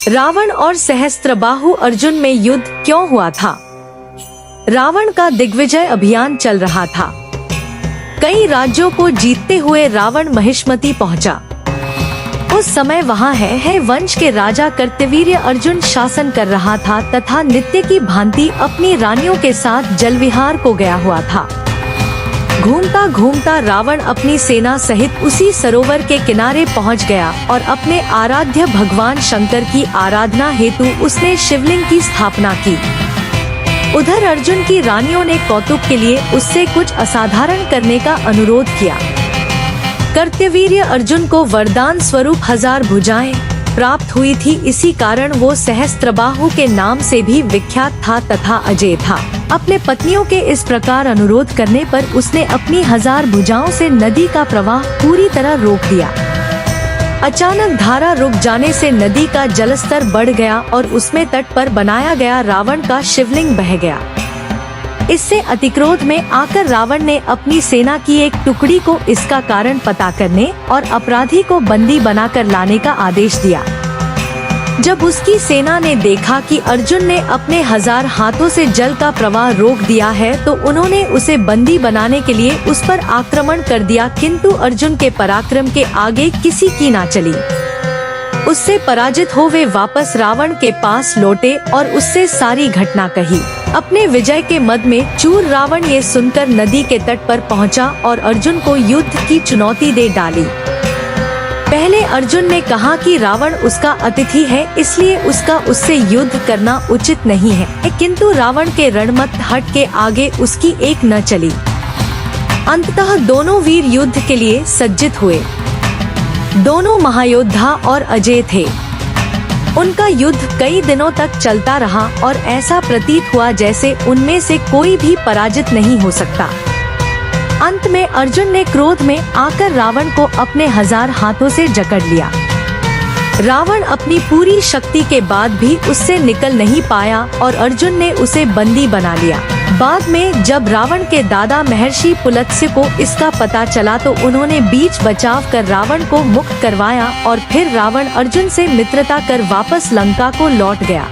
रावण और सहस्त्रबाहु अर्जुन में युद्ध क्यों हुआ था? रावण का दिग्विजय अभियान चल रहा था। कई राज्यों को जीतते हुए रावण महिष्मती पहुंचा। उस समय वहां है वंश के राजा कार्तवीर्य अर्जुन शासन कर रहा था तथा नित्य की भांति अपनी रानियों के साथ जल विहार को गया हुआ था। घूमता घूमता रावण अपनी सेना सहित उसी सरोवर के किनारे पहुंच गया और अपने आराध्य भगवान शंकर की आराधना हेतु उसने शिवलिंग की स्थापना की। उधर अर्जुन की रानियों ने कौतुक के लिए उससे कुछ असाधारण करने का अनुरोध किया। कार्तवीर्य अर्जुन को वरदान स्वरूप 1000 भुजाएं प्राप्त हुई थी, इसी कारण वो सहस्त्रबाहु के नाम से भी विख्यात था तथा अजेय था। अपने पत्नियों के इस प्रकार अनुरोध करने पर उसने अपनी 1000 भुजाओं से नदी का प्रवाह पूरी तरह रोक दिया। अचानक धारा रुक जाने से नदी का जलस्तर बढ़ गया और उसमें तट पर बनाया गया रावण का शिवलिंग बह गया। इससे अतिक्रोध में आकर रावण ने अपनी सेना की एक टुकड़ी को इसका कारण पता करने और अपराधी को बंदी बनाकर लाने का आदेश दिया। जब उसकी सेना ने देखा कि अर्जुन ने अपने 1000 हाथों से जल का प्रवाह रोक दिया है तो उन्होंने उसे बंदी बनाने के लिए उस पर आक्रमण कर दिया, किंतु अर्जुन के पराक्रम के आगे किसी की ना चली। उससे पराजित हो वे वापस रावण के पास लौटे और उससे सारी घटना कही। अपने विजय के मद में चूर रावण ये सुनकर नदी के तट पर पहुंचा और अर्जुन को युद्ध की चुनौती दे डाली। पहले अर्जुन ने कहा कि रावण उसका अतिथि है, इसलिए उसका उससे युद्ध करना उचित नहीं है, किंतु रावण के रणमत हट के आगे उसकी एक न चली। अंततः दोनों वीर युद्ध के लिए सज्जित हुए। दोनों महायोद्धा और अजेय थे। उनका युद्ध कई दिनों तक चलता रहा और ऐसा प्रतीत हुआ जैसे उनमें से कोई भी पराजित नहीं हो सकता। अंत में अर्जुन ने क्रोध में आकर रावण को अपने 1000 हाथों से जकड़ लिया। रावण अपनी पूरी शक्ति के बाद भी उससे निकल नहीं पाया और अर्जुन ने उसे बंदी बना लिया। बाद में जब रावण के दादा महर्षि पुलत्स्य को इसका पता चला तो उन्होंने बीच बचाव कर रावण को मुक्त करवाया और फिर रावण अर्जुन से मित्रता कर वापस लंका को लौट गया।